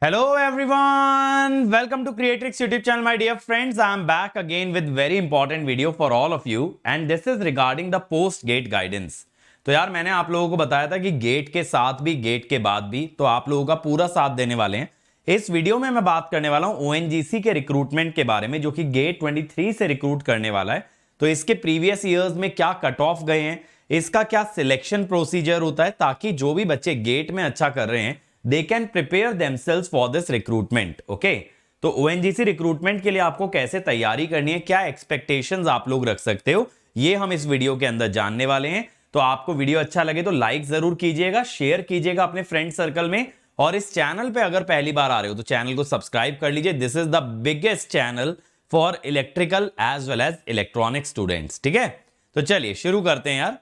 Hello everyone, welcome to Creatrix YouTube channel my dear friends. I am back again with very important video for all of you and this is regarding the post gate guidance. तो यार मैंने आप लोगों को बताया था कि gate के साथ भी गेट के बाद भी तो आप लोगों का पूरा साथ देने वाले हैं। इस वीडियो में मैं बात करने वाला हूं ONGC के रिक्रूटमेंट के बारे में जो कि गेट 23 से रिक्रूट करने वाला है। तो इसके प्रीवियस ईयर्स में क्या कट ऑफ गए हैं, इसका क्या सिलेक्शन प्रोसीजर होता है ताकि जो भी बच्चे गेट में अच्छा कर रहे हैं they can prepare themselves for this recruitment. Okay? तो ONGC रिक्रूटमेंट के लिए आपको कैसे तैयारी करनी है, क्या एक्सपेक्टेशंस आप लोग रख सकते हो, ये हम इस वीडियो के अंदर जानने वाले हैं। तो आपको वीडियो अच्छा लगे तो लाइक जरूर कीजिएगा, शेयर कीजिएगा अपने फ्रेंड सर्कल में, और इस चैनल पे अगर पहली बार आ रहे हो तो चैनल को सब्सक्राइब कर लीजिए। This is the biggest channel for electrical as well as electronic students. ठीक है, तो चलिए शुरू करते हैं यार।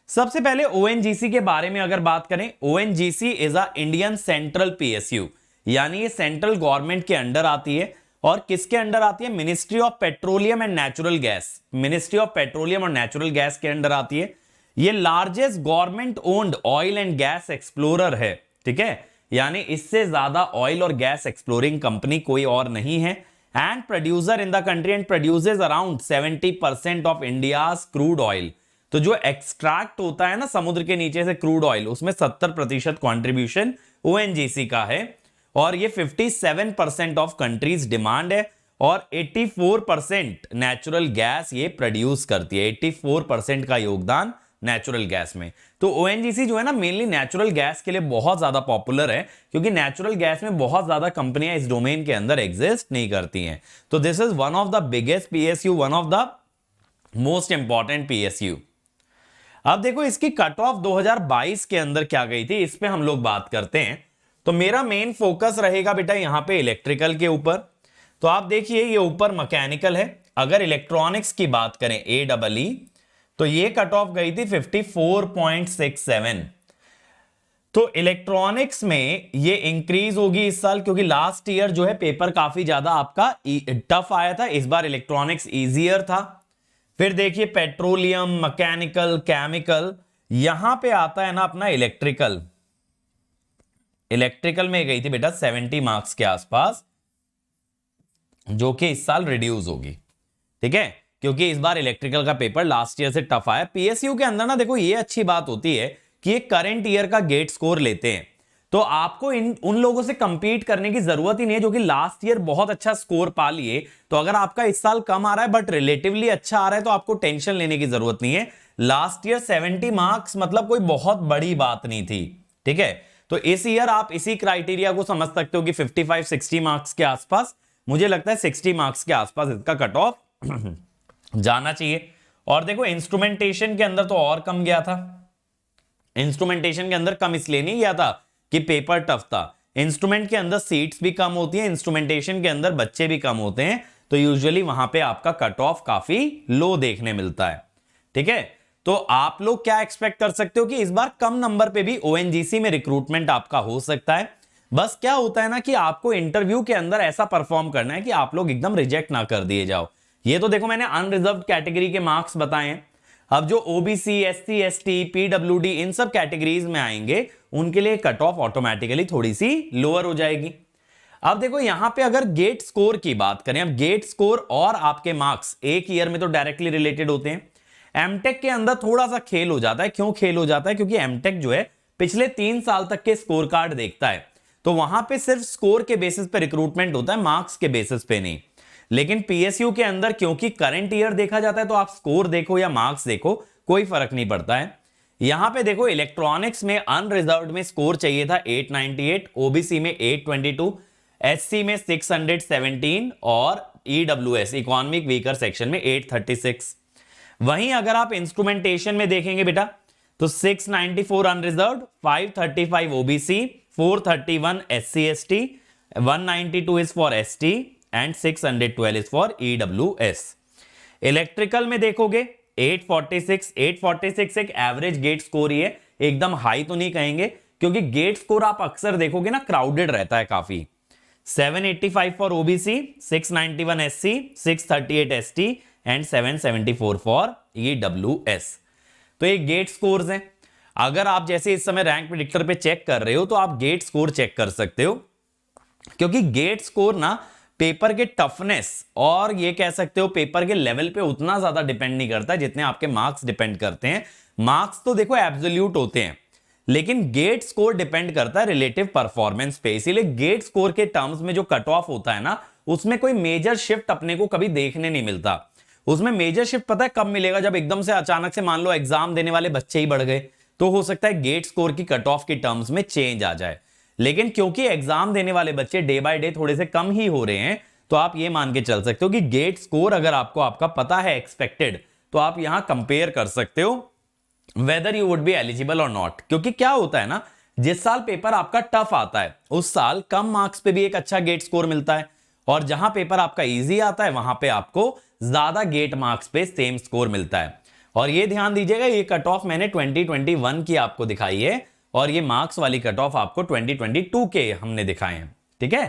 सबसे पहले ONGC के बारे में अगर बात करें, ONGC is a Indian central PSU, यानी ये सेंट्रल गवर्नमेंट के अंडर आती है। और किसके अंडर आती है? Ministry of petroleum and natural gas. Ministry of petroleum और नेचुरल गैस के अंडर आती है। ये largest government owned oil and gas explorer है। ठीक है, यानी इससे ज्यादा ऑयल और गैस एक्सप्लोरिंग कंपनी कोई और नहीं है। And producer in the country and produces around 70% of India's crude oil. तो जो एक्सट्रैक्ट होता है ना समुद्र के नीचे से क्रूड ऑयल, उसमें 70% कॉन्ट्रीब्यूशन ONGC का है। और ये 57% ऑफ कंट्रीज डिमांड है और 84% नेचुरल गैस ये प्रोड्यूस करती है। 84% का योगदान नेचुरल गैस में। तो ONGC जो है ना मेनली नेचुरल गैस के लिए बहुत ज्यादा पॉपुलर है, क्योंकि नेचुरल गैस में बहुत ज्यादा कंपनियां इस डोमेन के अंदर एग्जिस्ट नहीं करती हैं। तो this is one of the biggest PSU, one of the most important PSU। अब देखो इसकी कट ऑफ 2022 के अंदर क्या गई थी, इस पे हम लोग बात करते हैं। तो मेरा मेन फोकस रहेगा बेटा यहां पे इलेक्ट्रिकल के ऊपर। तो आप देखिए ये ऊपर मैकेनिकल है। अगर इलेक्ट्रॉनिक्स की बात करें AEE, तो ये कट ऑफ गई थी 54.67। तो इलेक्ट्रॉनिक्स में ये इंक्रीज होगी इस साल, क्योंकि लास्ट ईयर जो है पेपर काफी ज्यादा आपका टफ आया था, इस बार इलेक्ट्रॉनिक्स इजियर था। फिर देखिए पेट्रोलियम, मैकेनिकल, केमिकल, यहां पे आता है ना अपना इलेक्ट्रिकल। इलेक्ट्रिकल में गई थी बेटा 70 मार्क्स के आसपास, जो कि इस साल रिड्यूस होगी। ठीक है, क्योंकि इस बार इलेक्ट्रिकल का पेपर लास्ट ईयर से टफ आया। PSU के अंदर ना देखो ये अच्छी बात होती है कि ये करंट ईयर का गेट स्कोर लेते हैं, तो आपको उन लोगों से कंपीट करने की जरूरत ही नहीं है जो कि लास्ट ईयर बहुत अच्छा स्कोर पा लिए। तो अगर आपका इस साल कम आ रहा है बट रिलेटिवली अच्छा आ रहा है तो आपको टेंशन लेने की जरूरत नहीं है। लास्ट ईयर 70 मार्क्स मतलब कोई बहुत बड़ी बात नहीं थी। ठीक है, तो इस ईयर आप इसी क्राइटेरिया को समझ सकते हो कि 55-60 मार्क्स के आसपास, मुझे लगता है 60 मार्क्स के आसपास इसका कट ऑफ जाना चाहिए। और देखो इंस्ट्रूमेंटेशन के अंदर तो और कम गया था। इंस्ट्रूमेंटेशन के अंदर कम इसलिए नहीं गया था कि पेपर टफ था, इंस्ट्रूमेंट के अंदर सीट्स भी कम होती हैं, इंस्ट्रूमेंटेशन के अंदर बच्चे भी कम होते हैं, तो यूजुअली वहां पे आपका कट ऑफ काफी लो देखने मिलता है। ठीक है, तो आप लोग क्या एक्सपेक्ट कर सकते हो कि इस बार कम नंबर पे भी ONGC में रिक्रूटमेंट आपका हो सकता है। बस क्या होता है ना कि आपको इंटरव्यू के अंदर ऐसा परफॉर्म करना है कि आप लोग एकदम रिजेक्ट ना कर दिए जाओ। ये तो देखो मैंने अनरिजर्व्ड कैटेगरी के मार्क्स बताए हैं। अब जो OBC, SC, ST, PWD इन सब कैटेगरीज में आएंगे उनके लिए कट ऑफ ऑटोमेटिकली थोड़ी सी लोअर हो जाएगी। अब देखो यहां पे अगर गेट स्कोर की बात करें, अब गेट स्कोर और आपके मार्क्स एक ईयर में तो डायरेक्टली रिलेटेड होते हैं। एमटेक के अंदर थोड़ा सा खेल हो जाता है। क्यों खेल हो जाता है? क्योंकि एमटेक जो है पिछले 3 साल तक के स्कोर कार्ड देखता है, तो वहां पे सिर्फ स्कोर के बेसिस पे रिक्रूटमेंट होता है, मार्क्स के बेसिस पे नहीं। लेकिन PSU के अंदर क्योंकि करंट ईयर देखा जाता है, तो आप स्कोर देखो या मार्क्स देखो कोई फर्क नहीं पड़ता है। यहां पे देखो इलेक्ट्रॉनिक्स में अनरिजर्व्ड में स्कोर चाहिए था 898, OBC में 822, SC में 617 और EWS इकोनॉमिक वीकर सेक्शन में 836। वहीं अगर आप इंस्ट्रूमेंटेशन में देखेंगे बेटा तो 694 unreserved, 535 OBC, 431 SC ST, 192 is for ST and 612 is for EWS। Electrical में देखोगे 846 एक एवरेज गेट स्कोर ही है, एकदम हाई तो नहीं कहेंगे, क्योंकि गेट स्कोर आप अक्सर देखोगे ना क्राउडेड रहता है काफी। 785 for OBC, 691 SC, 638 ST and 774 for EWS। तो ये गेट स्कोर्स हैं। अगर आप जैसे इस समय रैंक प्रेडिक्टर पे चेक कर रहे हो तो आप गेट स्कोर चेक कर सकते हो। क्योंकि गेट स्कोर ना पेपर के टफनेस और ये कह सकते हो पेपर के लेवल पे उतना ज्यादा डिपेंड नहीं करता जितने आपके मार्क्स डिपेंड करते हैं। मार्क्स तो देखो एब्सोल्यूट होते हैं, लेकिन गेट स्कोर डिपेंड करता है रिलेटिव परफॉर्मेंस पे। इसीलिए गेट स्कोर के टर्म्स में जो कट ऑफ होता है ना, उसमें कोई मेजर शिफ्ट अपने को कभी देखने नहीं मिलता। उसमें मेजर शिफ्ट पता है कब मिलेगा? जब एकदम से अचानक से मान लो एग्जाम देने वाले बच्चे ही बढ़ गए, तो हो सकता है गेट स्कोर की कट ऑफ की टर्म्स में चेंज आ जाए। लेकिन क्योंकि एग्जाम देने वाले बच्चे डे बाय डे थोड़े से कम ही हो रहे हैं, तो आप ये मान के चल सकते हो कि गेट स्कोर अगर आपको आपका पता है एक्सपेक्टेड, तो आप यहां कंपेयर कर सकते हो whether you would be eligible और नॉट। क्योंकि क्या होता है ना, जिस साल पेपर आपका टफ आता है उस साल कम मार्क्स पे भी एक अच्छा गेट स्कोर मिलता है, और जहां पेपर आपका इजी आता है वहां पे आपको ज्यादा गेट मार्क्स पे सेम स्कोर मिलता है। और ये ध्यान दीजिएगा, ये कट ऑफ मैंने 2021 की आपको दिखाई है, और ये मार्क्स वाली कट ऑफ आपको 2022 के हमने दिखाए हैं। ठीक है,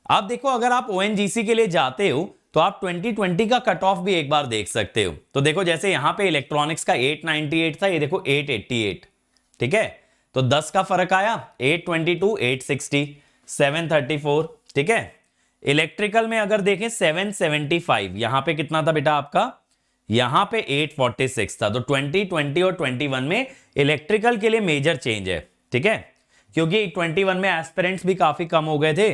अब देखो अगर आप ओएनजीसी के लिए जाते हो तो आप 2020 का कट ऑफ भी एक बार देख सकते हो। तो देखो जैसे यहां पे इलेक्ट्रॉनिक्स का 898 था, ये देखो 888। ठीक है, तो 10 का फर्क आया, 822, 860, 734। ठीक है, इलेक्ट्रिकल में अगर देखें 775, यहां पे कितना था बेटा आपका? यहां पे 846 था। तो 2020 और 21 में इलेक्ट्रिकल के लिए मेजर चेंज है। ठीक है, क्योंकि 21 में एस्पिरेंट्स भी काफी कम हो गए थे,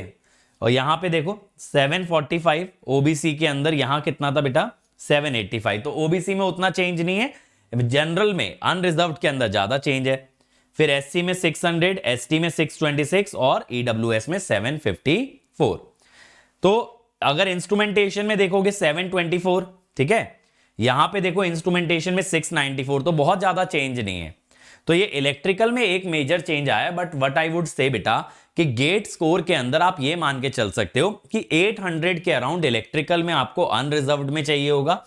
और यहां पे देखो 745 ओबीसी के अंदर, यहां कितना था बेटा? 785। तो ओबीसी में उतना चेंज नहीं है, जनरल में अनरिजर्व्ड के अंदर ज्यादा चेंज है। फिर एससी में 600, एसटी में 626 और ईडब्ल्यूएस में 754। तो अगर इंस्ट्रूमेंटेशन में देखोगे 724। ठीक है, यहां पे देखो इंस्ट्रूमेंटेशन में 694, तो बहुत ज्यादा चेंज नहीं है। तो ये इलेक्ट्रिकल में एक मेजर चेंज आया, but what I would say बेटा कि गेट स्कोर के अंदर आप ये मान के चल सकते हो कि 800 के अराउंड इलेक्ट्रिकल में आपको अनरिजर्व्ड में चाहिए होगा,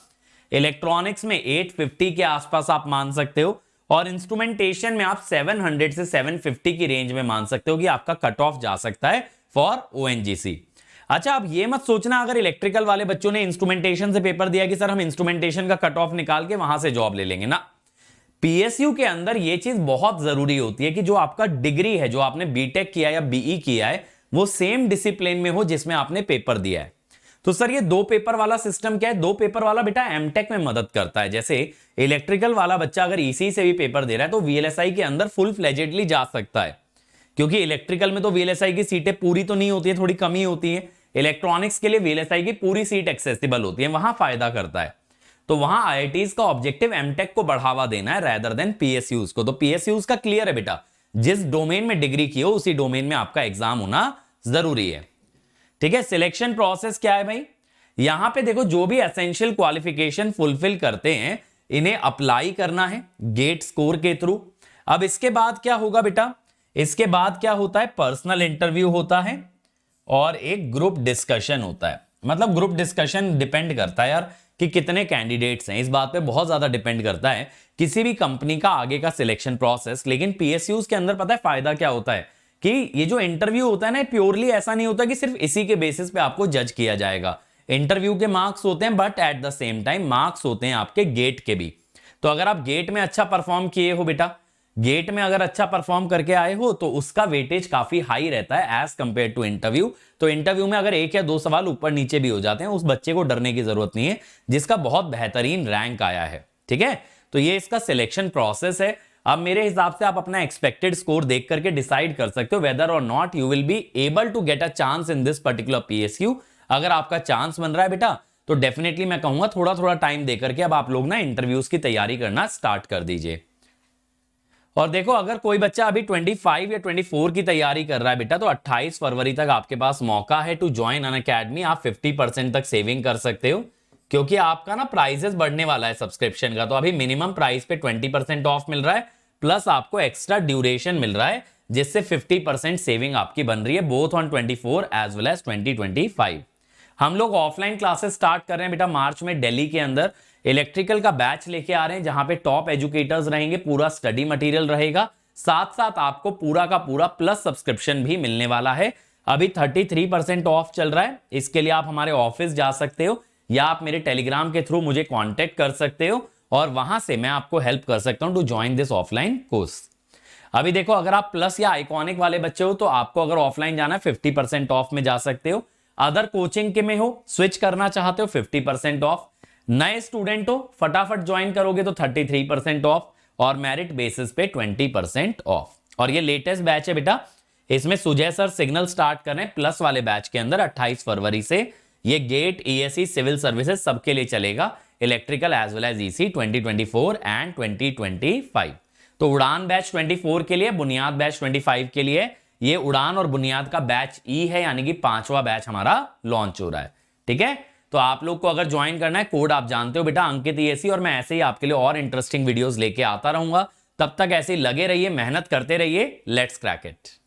इलेक्ट्रॉनिक्स में 850 के आसपास आप मान सकते हो, और इंस्ट्रूमेंटेशन में आप 700 से 750 की रेंज में मान सकते हो कि आपका कट ऑफ जा सकता है फॉर ओएनजीसी। अच्छा, अब ये मत सोचना अगर इलेक्ट्रिकल वाले बच्चों ने इंस्ट्रूमेंटेशन से पेपर दिया कि सर हम इंस्ट्रूमेंटेशन का कट ऑफ निकाल के वहां से जॉब ले लेंगे ना। पीएसयू के अंदर ये चीज बहुत जरूरी होती है कि जो आपका डिग्री है, जो आपने बीटेक किया या बीई किया है, वो सेम डिसिप्लिन में हो जिसमें आपने पेपर दिया है। तो सर ये 2 पेपर वाला सिस्टम क्या है? 2 पेपर वाला बेटा एमटेक में मदद करता है। जैसे इलेक्ट्रिकल वाला बच्चा अगर ईसी से भी पेपर दे रहा है तो वीएलएसआई के अंदर फुल फ्लेजेडली जा सकता है, क्योंकि इलेक्ट्रिकल में तो वीएलएसआई की सीटें पूरी तो नहीं होती है, थोड़ी कमी होती है। इलेक्ट्रॉनिक्स के लिए वीएलएसआई की पूरी सीट एक्सेसिबल होती है, वहां फायदा करता है। तो वहां आईआईटीज का ऑब्जेक्टिव एमटेक को बढ़ावा देना है रेदर देन पीएसयूज को। तो पीएसयूज का क्लियर है बेटा, जिस डोमेन में डिग्री की हो उसी डोमेन में आपका एग्जाम होना जरूरी है। ठीक है, सिलेक्शन प्रोसेस क्या है भाई? यहां पे देखो जो भी एसेंशियल क्वालिफिकेशन फुलफिल करते हैं इन्हें अप्लाई करना है गेट स्कोर के थ्रू। अब इसके बाद क्या होगा बेटा? इसके बाद क्या होता है? पर्सनल इंटरव्यू होता है और एक ग्रुप डिस्कशन होता है। मतलब ग्रुप डिस्कशन डिपेंड करता है यार कि कितने कैंडिडेट्स हैं, इस बात पे बहुत ज्यादा डिपेंड करता है किसी भी कंपनी का आगे का सिलेक्शन प्रोसेस। लेकिन पीएसयूज के अंदर पता है फायदा क्या होता है कि ये जो इंटरव्यू होता है ना, प्योरली ऐसा नहीं होता कि सिर्फ इसी के बेसिस पे आपको जज किया जाएगा। इंटरव्यू के मार्क्स होते हैं, but at the same time marks होते हैं आपके गेट के भी। तो अगर आप गेट में अच्छा परफॉर्म किए हो बेटा, गेट में अगर अच्छा परफॉर्म करके आए हो तो उसका वेटेज काफी हाई रहता है एज कंपेयर टू इंटरव्यू। तो इंटरव्यू में अगर 1 या 2 सवाल ऊपर नीचे भी हो जाते हैं, उस बच्चे को डरने की जरूरत नहीं है जिसका बहुत बेहतरीन रैंक आया है। ठीक है, तो ये इसका सिलेक्शन प्रोसेस है। अब मेरे हिसाब से आप अपना एक्सपेक्टेड स्कोर देख करके डिसाइड कर सकते हो वेदर और not you will be able to get a chance in this particular PSU. अगर आपका चांस बन रहा है बेटा तो डेफिनेटली मैं कहूंगा थोड़ा थोड़ा टाइम देकर के अब आप लोग ना इंटरव्यूज की तैयारी करना स्टार्ट कर दीजिए। और देखो अगर कोई बच्चा अभी 25 या 24 की तैयारी कर रहा है बेटा, तो 28 फरवरी तक आपके पास मौका है टू ज्वाइन अन अकेडमी। आप 50% तक सेविंग कर सकते हो, क्योंकि आपका ना प्राइजेस बढ़ने वाला है सब्सक्रिप्शन का। तो अभी मिनिमम प्राइस पे 20% ऑफ मिल रहा है, प्लस आपको एक्स्ट्रा ड्यूरेशन मिल रहा है, जिससे 50% सेविंग आपकी बन रही है both on 24 as well as 2025। हम लोग ऑफलाइन क्लासेस स्टार्ट कर रहे हैं बेटा मार्च में दिल्ली के अंदर। इलेक्ट्रिकल का बैच लेके आ रहे हैं जहां पे टॉप एजुकेटर्स रहेंगे, पूरा स्टडी मटेरियल रहेगा, साथ साथ आपको पूरा का पूरा प्लस सब्सक्रिप्शन भी मिलने वाला है। अभी 33% ऑफ चल रहा है। इसके लिए आप हमारे ऑफिस जा सकते हो या आप मेरे टेलीग्राम के थ्रू मुझे कांटेक्ट कर सकते हो और वहां से मैं आपको हेल्प कर सकता हूं to join this offline course. अभी देखो, अगर आप प्लस या आइकॉनिक वाले बच्चे हो तो आपको अगर ऑफलाइन जाना है 50% ऑफ में जा सकते हो। अदर कोचिंग के में हो, स्विच करना चाहते हो 50% ऑफ। नए स्टूडेंट हो, फटाफट ज्वाइन करोगे तो 33% ऑफ, और मेरिट बेसिस पे 20% ऑफ। और ये लेटेस्ट बैच है बेटा, इसमें सुजय सर सिग्नल स्टार्ट कर रहे हैं प्लस वाले बैच के अंदर 28 फरवरी से। ये गेट, ईएससी, सिविल सर्विसेज सबके लिए चलेगा, electrical as well as EC 2024 and 2025। तो उड़ान बैच 24 के लिए, बुनियाद बैच 25 के लिए। ये उड़ान और बुनियाद का बैच ई है, यानी कि 5वां बैच हमारा लॉन्च हो रहा है। ठीक है, तो आप लोग को अगर ज्वाइन करना है, कोड आप जानते हो बेटा, अंकित ईएससी। और मैं ऐसे ही आपके लिए और इंटरेस्टिंग वीडियोस लेके आता रहूंगा। तब तक ऐसे ही लगे रहिए, मेहनत करते रहिए। Let's crack it.